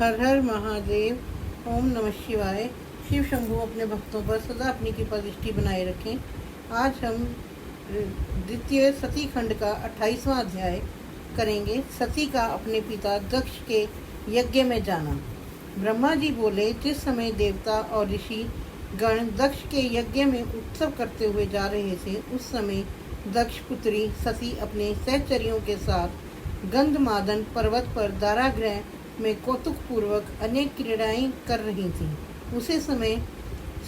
हर हर महादेव। ओम नमः शिवाय। शिव शंभु अपने भक्तों पर सदा अपनी कृपा दृष्टि बनाए रखें। आज हम द्वितीय सती खंड का 28वां अध्याय करेंगे। सती का अपने पिता दक्ष के यज्ञ में जाना। ब्रह्मा जी बोले, जिस समय देवता और ऋषि गण दक्ष के यज्ञ में उत्सव करते हुए जा रहे थे, उस समय दक्ष पुत्री सती अपने सहचरियों के साथ गंधमादन पर्वत पर दारागृह में कौतुक पूर्वक अनेक क्रीड़ाएं कर रही थी। उसी समय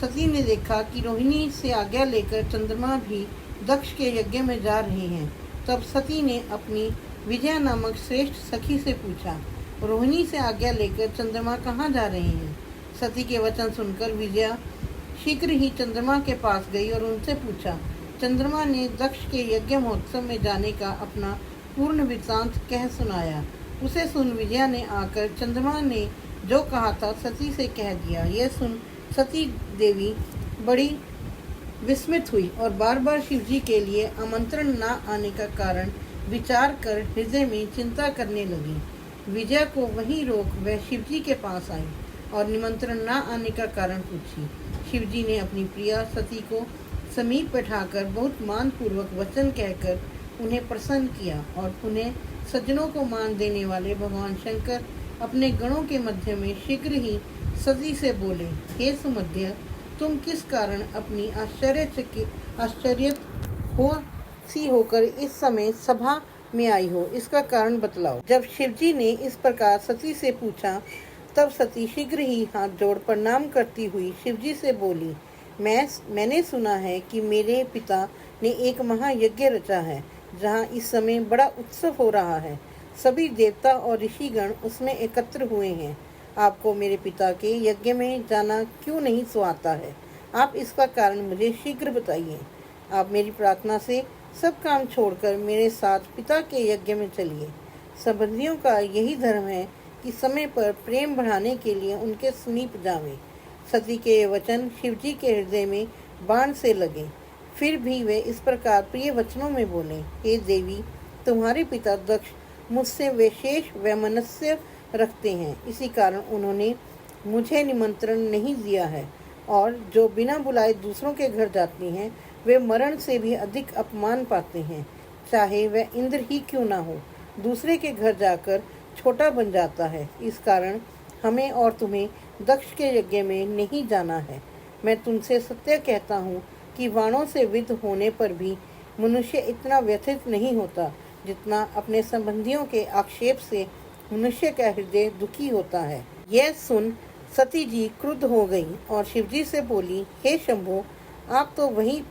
सती ने देखा कि रोहिणी से आज्ञा लेकर चंद्रमा भी दक्ष के यज्ञ में जा रहे हैं। तब सती ने अपनी विजया नामक श्रेष्ठ सखी से पूछा, रोहिणी से आज्ञा लेकर चंद्रमा कहाँ जा रहे हैं? सती के वचन सुनकर विजया शीघ्र ही चंद्रमा के पास गई और उनसे पूछा। चंद्रमा ने दक्ष के यज्ञ महोत्सव में जाने का अपना पूर्ण वृत्तांत कह सुनाया। उसे सुन विजया ने आकर चंद्रमा ने जो कहा था सती से कह दिया। यह सुन सती देवी बड़ी विस्मित हुई और बार बार शिवजी के लिए आमंत्रण न आने का कारण विचार कर हृदय में चिंता करने लगी। विजया को वहीं रोक वह शिवजी के पास आई और निमंत्रण न आने का कारण पूछी। शिवजी ने अपनी प्रिया सती को समीप बैठाकर बहुत मान पूर्वक वचन कहकर उन्हें प्रसन्न किया और उन्हें सज्जनों को मान देने वाले भगवान शंकर अपने गणों के मध्य में शीघ्र ही सती से बोले, हे सुमध्य, तुम किस कारण अपनी आश्चर्य होकर इस समय सभा में आई हो, इसका कारण बतलाओ। जब शिवजी ने इस प्रकार सती से पूछा, तब सती शीघ्र ही हाथ जोड़ प्रणाम करती हुई शिवजी से बोली, मैंने सुना है कि मेरे पिता ने एक महायज्ञ रचा है, जहाँ इस समय बड़ा उत्सव हो रहा है। सभी देवता और ऋषिगण उसमें एकत्र हुए हैं। आपको मेरे पिता के यज्ञ में जाना क्यों नहीं सुहाता है? आप इसका कारण मुझे शीघ्र बताइए। आप मेरी प्रार्थना से सब काम छोड़कर मेरे साथ पिता के यज्ञ में चलिए। संबंधियों का यही धर्म है कि समय पर प्रेम बढ़ाने के लिए उनके समीप जावें। सती के ये वचन शिवजी के हृदय में बाण से लगे। फिर भी वे इस प्रकार प्रिय वचनों में बोले, हे देवी, तुम्हारे पिता दक्ष मुझसे विशेष वैमनस्य रखते हैं, इसी कारण उन्होंने मुझे निमंत्रण नहीं दिया है। और जो बिना बुलाए दूसरों के घर जाती हैं, वे मरण से भी अधिक अपमान पाते हैं, चाहे वह इंद्र ही क्यों ना हो। दूसरे के घर जाकर छोटा बन जाता है। इस कारण हमें और तुम्हें दक्ष के यज्ञ में नहीं जाना है। मैं तुमसे सत्य कहता हूँ कि वाणों से विद्ध होने पर भी मनुष्य इतना व्यथित नहीं होता जितना अपने संबंधियों के आक्षेप से मनुष्य का हृदय दुखी होता है। यह सुन सती जी क्रुद्ध हो गई और शिवजी से बोली, हे शंभो, आप तो वही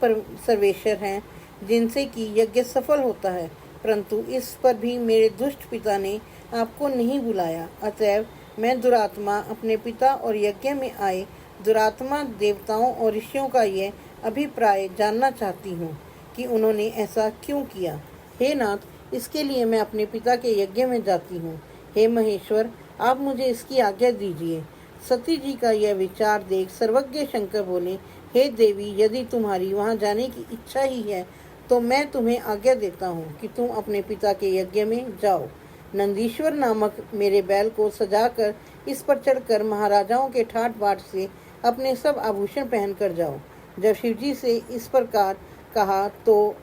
सर्वेश्वर हैं जिनसे कि यज्ञ सफल होता है, परंतु इस पर भी मेरे दुष्ट पिता ने आपको नहीं बुलाया। अतएव मैं दुरात्मा अपने पिता और यज्ञ में आए दुरात्मा देवताओं और ऋषियों का यह अभिप्राय जानना चाहती हूँ कि उन्होंने ऐसा क्यों किया। हे नाथ, इसके लिए मैं अपने पिता के यज्ञ में जाती हूँ। हे महेश्वर, आप मुझे इसकी आज्ञा दीजिए। सती जी का यह विचार देख सर्वज्ञ शंकर बोले, हे देवी, यदि तुम्हारी वहाँ जाने की इच्छा ही है तो मैं तुम्हें आज्ञा देता हूँ कि तुम अपने पिता के यज्ञ में जाओ। नंदीश्वर नामक मेरे बैल को सजाकर इस पर चढ़कर महाराजाओं के ठाट बाट से अपने सब आभूषण पहनकर जाओ। जब शिवजी से इस प्रकार कहा तो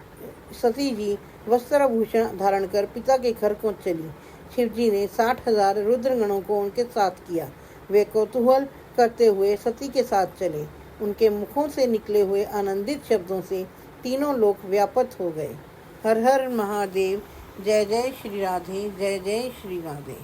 सती जी वस्त्राभूषण धारण कर पिता के घर को चली। शिवजी ने 60,000 रुद्रगणों को उनके साथ किया। वे कौतूहल करते हुए सती के साथ चले। उनके मुखों से निकले हुए आनंदित शब्दों से तीनों लोक व्याप्त हो गए। हर हर महादेव। जय जय श्री राधे, जय जय श्री राधे।